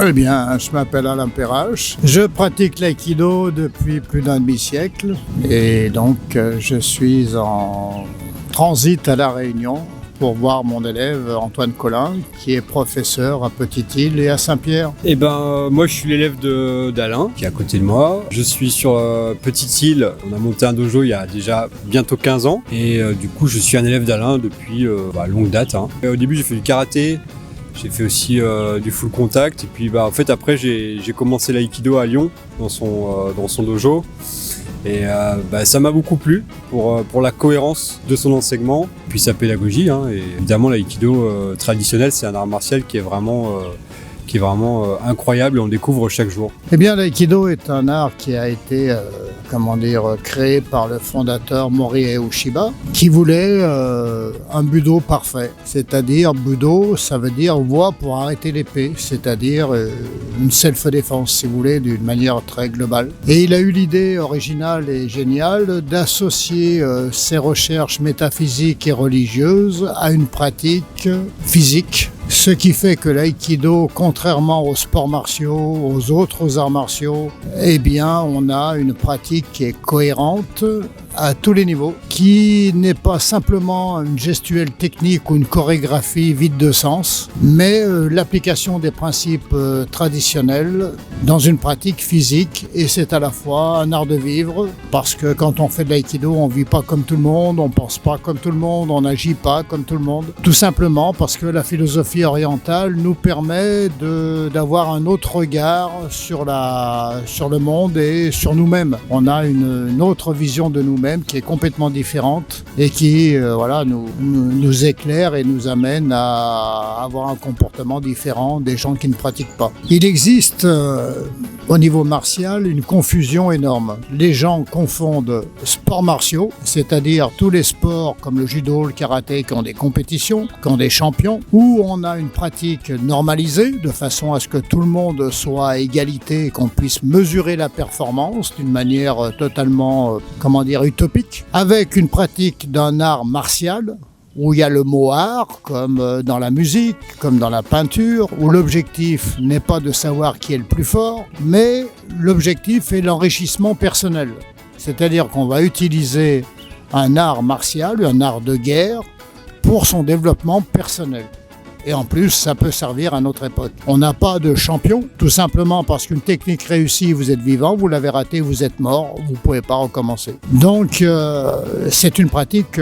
Très bien, je m'appelle Alain Perrache. Je pratique l'aïkido depuis plus d'un demi-siècle et donc je suis en transit à La Réunion pour voir mon élève Antoine Collin, qui est professeur à Petite-Île et à Saint-Pierre. Moi je suis l'élève d'Alain, qui est à côté de moi. Je suis sur Petite-Île, on a monté un dojo il y a déjà bientôt 15 ans. Et du coup je suis un élève d'Alain depuis longue date. Au début j'ai fait du karaté, j'ai fait aussi du full contact. Et puis en fait après j'ai commencé l'aïkido à Lyon, dans son dojo. Et ça m'a beaucoup plu pour la cohérence de son enseignement, puis sa pédagogie. Et évidemment, l'aïkido traditionnel, c'est un art martial qui est vraiment incroyable et on le découvre chaque jour. Eh bien, l'aïkido est un art qui a été créé par le fondateur Morihei Ueshiba, qui voulait un budo parfait. C'est-à-dire, budo, ça veut dire voie pour arrêter l'épée, c'est-à-dire une self-défense, si vous voulez, d'une manière très globale. Et il a eu l'idée originale et géniale d'associer ses recherches métaphysiques et religieuses à une pratique physique. Ce qui fait que l'aïkido, contrairement aux sports martiaux, aux autres arts martiaux, eh bien, on a une pratique qui est cohérente à tous les niveaux, qui n'est pas simplement une gestuelle technique ou une chorégraphie vide de sens, mais l'application des principes traditionnels dans une pratique physique. Et c'est à la fois un art de vivre, parce que quand on fait de l'aïkido, on ne vit pas comme tout le monde, on ne pense pas comme tout le monde, on n'agit pas comme tout le monde. Tout simplement parce que la philosophie orientale nous permet d'avoir un autre regard sur le monde et sur nous-mêmes. On a une autre vision de nous-mêmes qui est complètement différente et qui nous éclaire et nous amène à avoir un comportement différent des gens qui ne pratiquent pas. Il existe au niveau martial une confusion énorme. Les gens confondent sports martiaux, c'est-à-dire tous les sports comme le judo, le karaté qui ont des compétitions, qui ont des champions, où on a une pratique normalisée de façon à ce que tout le monde soit à égalité et qu'on puisse mesurer la performance d'une manière totalement, utopique, avec une pratique d'un art martial où il y a le mot art, comme dans la musique, comme dans la peinture, où l'objectif n'est pas de savoir qui est le plus fort, mais l'objectif est l'enrichissement personnel. C'est-à-dire qu'on va utiliser un art martial, un art de guerre, pour son développement personnel. Et en plus, ça peut servir à notre époque. On n'a pas de champion, tout simplement parce qu'une technique réussie, vous êtes vivant, vous l'avez ratée, vous êtes mort, vous ne pouvez pas recommencer. Donc, c'est une pratique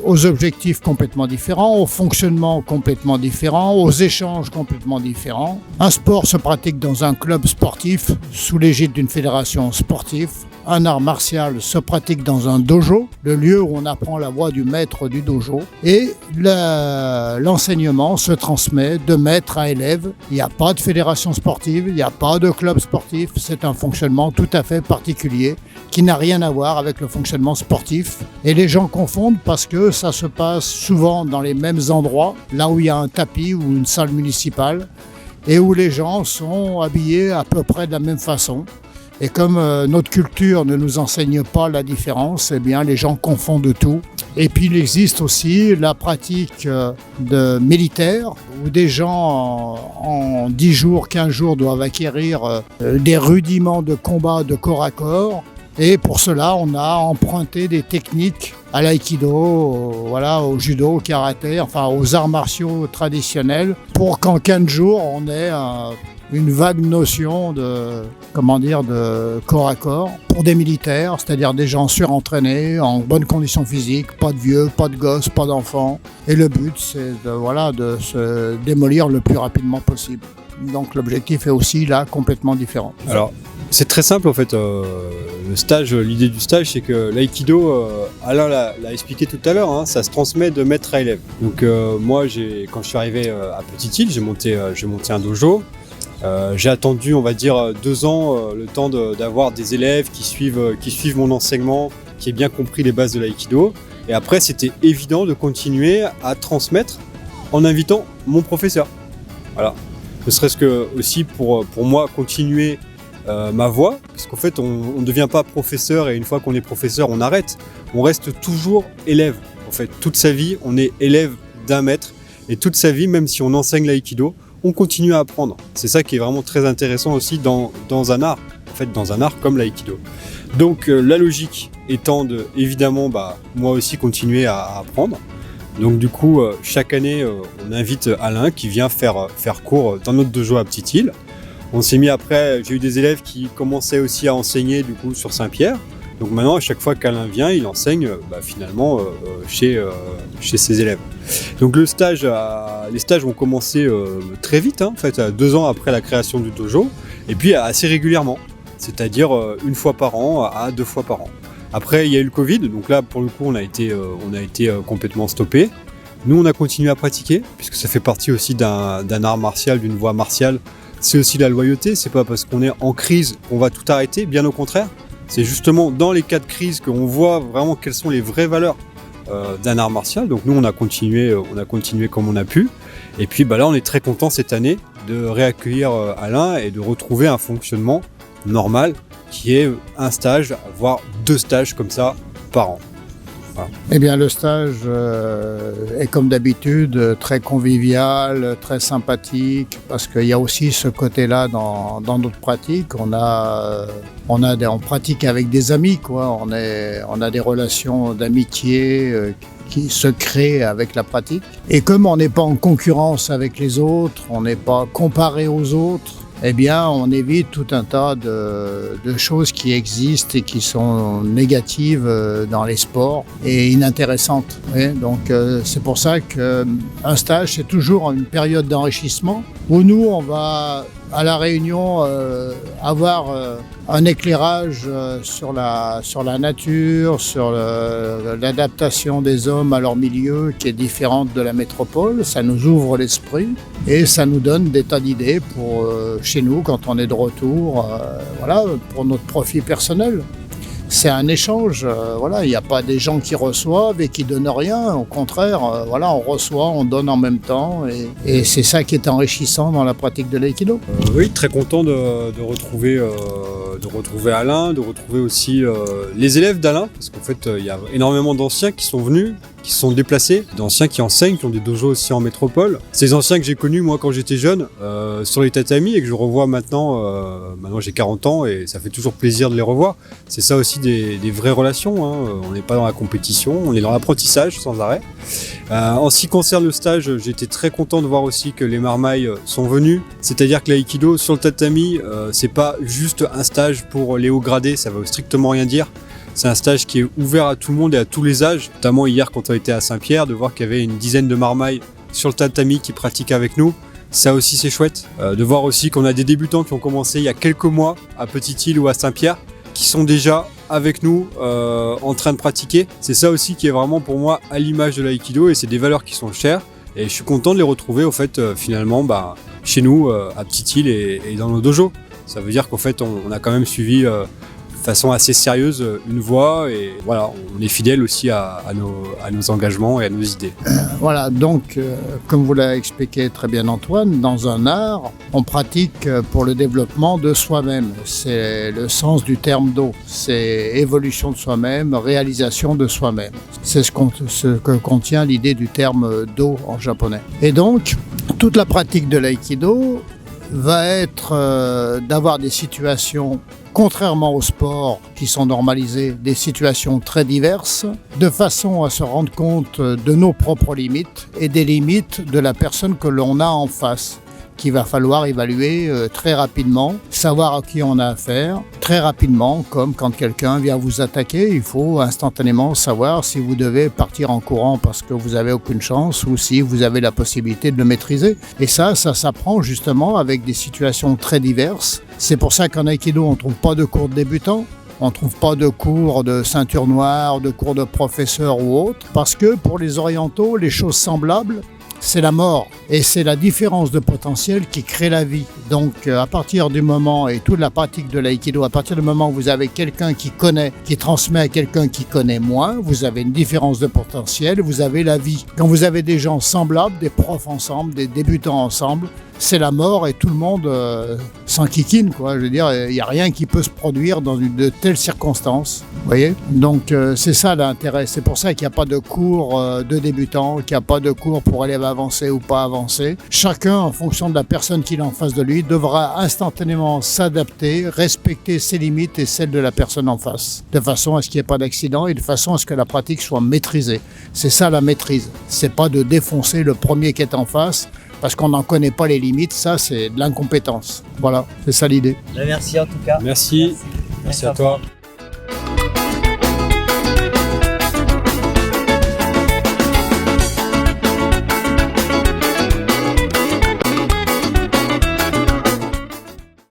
aux objectifs complètement différents, au fonctionnement complètement différent, aux échanges complètement différents. Un sport se pratique dans un club sportif, sous l'égide d'une fédération sportive. Un art martial se pratique dans un dojo, le lieu où on apprend la voie du maître du dojo. Et l'enseignement se transmet de maître à élève. Il n'y a pas de fédération sportive, il n'y a pas de club sportif. C'est un fonctionnement tout à fait particulier qui n'a rien à voir avec le fonctionnement sportif. Et les gens confondent parce que ça se passe souvent dans les mêmes endroits, là où il y a un tapis ou une salle municipale, et où les gens sont habillés à peu près de la même façon. Et comme notre culture ne nous enseigne pas la différence, eh bien les gens confondent tout. Et puis il existe aussi la pratique de militaire, où des gens en 10 jours, 15 jours doivent acquérir des rudiments de combat de corps à corps. Et pour cela, on a emprunté des techniques à l'aïkido, au judo, au karaté, aux arts martiaux traditionnels, pour qu'en 15 jours, on ait une vague notion de corps à corps pour des militaires, c'est-à-dire des gens surentraînés, en bonne condition physique, pas de vieux, pas de gosses, pas d'enfants. Et le but, c'est de se démolir le plus rapidement possible. Donc l'objectif est aussi là complètement différent. Alors, c'est très simple en fait. L'idée du stage, c'est que l'aïkido, Alain l'a expliqué tout à l'heure, ça se transmet de maître à élève. Donc moi, quand je suis arrivé à Petite-Île, j'ai monté un dojo. J'ai attendu, 2 ans, le temps d'avoir des élèves qui suivent mon enseignement, qui aient bien compris les bases de l'aïkido. Et après, c'était évident de continuer à transmettre en invitant mon professeur. Voilà. Ne serait-ce que aussi pour moi continuer ma voie, parce qu'en fait, on ne devient pas professeur et une fois qu'on est professeur, on arrête. On reste toujours élève. En fait, toute sa vie, on est élève d'un maître et toute sa vie, même si on enseigne l'aïkido, on continue à apprendre. C'est ça qui est vraiment très intéressant aussi dans un art, en fait dans un art comme l'aïkido. Donc la logique étant de, évidemment, moi aussi continuer à apprendre. Donc du coup, chaque année, on invite Alain qui vient faire cours dans notre dojo à Petite-Île. On s'est mis après, j'ai eu des élèves qui commençaient aussi à enseigner du coup sur Saint-Pierre. Donc maintenant, à chaque fois qu'Alain vient, il enseigne finalement chez ses élèves. Donc les stages ont commencé très vite, en fait, 2 ans après la création du dojo, et puis assez régulièrement, c'est-à-dire 1 fois par an à 2 fois par an. Après, il y a eu le Covid, donc là, pour le coup, on a été complètement stoppé. Nous, on a continué à pratiquer, puisque ça fait partie aussi d'un art martial, d'une voie martiale. C'est aussi la loyauté, c'est pas parce qu'on est en crise qu'on va tout arrêter, bien au contraire. C'est justement dans les cas de crise qu'on voit vraiment quelles sont les vraies valeurs d'un art martial. Donc nous, on a continué comme on a pu. Et puis là, on est très content cette année de réaccueillir Alain et de retrouver un fonctionnement normal qui est un stage, voire 2 stages comme ça par an. Voilà. Eh bien, le stage est comme d'habitude très convivial, très sympathique, parce qu'il y a aussi ce côté-là dans notre pratique. On pratique avec des amis, quoi. On a des relations d'amitié qui se créent avec la pratique. Et comme on n'est pas en concurrence avec les autres, on n'est pas comparé aux autres, eh bien, on évite tout un tas de choses qui existent et qui sont négatives dans les sports et inintéressantes. Oui, donc, c'est pour ça qu'un stage, c'est toujours une période d'enrichissement où nous, on va à la Réunion avoir un éclairage sur la nature, sur l'adaptation des hommes à leur milieu qui est différente de la métropole. Ça nous ouvre l'esprit et ça nous donne des tas d'idées pour chez nous quand on est de retour, pour notre profit personnel. C'est un échange, il n'y a pas des gens qui reçoivent et qui donnent rien. Au contraire, on reçoit, on donne en même temps et c'est ça qui est enrichissant dans la pratique de l'aïkido. Oui, très content de retrouver Alain, de retrouver aussi les élèves d'Alain, parce qu'en fait, il y a énormément d'anciens qui sont venus, qui se sont déplacés, d'anciens qui enseignent, qui ont des dojos aussi en métropole. Ces anciens que j'ai connus moi quand j'étais jeune sur les tatamis et que je revois maintenant j'ai 40 ans et ça fait toujours plaisir de les revoir. C'est ça aussi des vraies relations, hein. On n'est pas dans la compétition, on est dans l'apprentissage sans arrêt. En ce qui concerne le stage, j'étais très content de voir aussi que les marmailles sont venus, c'est-à-dire que l'aïkido sur le tatami, c'est pas juste un stage pour les hauts gradés, ça veut strictement rien dire. C'est un stage qui est ouvert à tout le monde et à tous les âges, notamment hier quand on était à Saint-Pierre, de voir qu'il y avait une dizaine de marmailles sur le tatami qui pratiquent avec nous. Ça aussi c'est chouette. De voir aussi qu'on a des débutants qui ont commencé il y a quelques mois à Petite-Île ou à Saint-Pierre, qui sont déjà avec nous en train de pratiquer. C'est ça aussi qui est vraiment pour moi à l'image de l'aïkido et c'est des valeurs qui sont chères. Et je suis content de les retrouver finalement chez nous à Petite-Île et dans nos dojos. Ça veut dire qu'en fait on a quand même suivi de façon assez sérieuse une voie et on est fidèle aussi à nos engagements et à nos idées. Donc comme vous l'a expliqué très bien Antoine, dans un art, on pratique pour le développement de soi-même. C'est le sens du terme do. C'est évolution de soi-même, réalisation de soi-même. C'est ce que contient l'idée du terme do en japonais. Et donc, toute la pratique de l'aïkido va être d'avoir des situations, contrairement au sport, qui sont normalisées, des situations très diverses, de façon à se rendre compte de nos propres limites et des limites de la personne que l'on a en face, qu'il va falloir évaluer très rapidement, savoir à qui on a affaire, très rapidement, comme quand quelqu'un vient vous attaquer, il faut instantanément savoir si vous devez partir en courant parce que vous n'avez aucune chance ou si vous avez la possibilité de le maîtriser. Et ça s'apprend justement avec des situations très diverses. C'est pour ça qu'en aïkido, on ne trouve pas de cours de débutants. On ne trouve pas de cours de ceinture noire, de cours de professeur ou autre, parce que pour les orientaux, les choses semblables, c'est la mort et c'est la différence de potentiel qui crée la vie. Donc à partir du moment, et toute la pratique de l'aïkido, à partir du moment où vous avez quelqu'un qui connaît, qui transmet à quelqu'un qui connaît moins, vous avez une différence de potentiel, vous avez la vie. Quand vous avez des gens semblables, des profs ensemble, des débutants ensemble, c'est la mort et tout le monde s'enquiquine, quoi. Je veux dire, il n'y a rien qui peut se produire dans de telles circonstances. Vous voyez? Donc c'est ça l'intérêt. C'est pour ça qu'il n'y a pas de cours de débutants, qu'il n'y a pas de cours pour élèves avancés ou pas avancés. Chacun, en fonction de la personne qu'il a en face de lui, devra instantanément s'adapter, respecter ses limites et celles de la personne en face, de façon à ce qu'il n'y ait pas d'accident et de façon à ce que la pratique soit maîtrisée. C'est ça la maîtrise. C'est pas de défoncer le premier qui est en face parce qu'on n'en connaît pas les limites. Ça, c'est de l'incompétence. Voilà, c'est ça l'idée. Merci en tout cas. Merci à toi.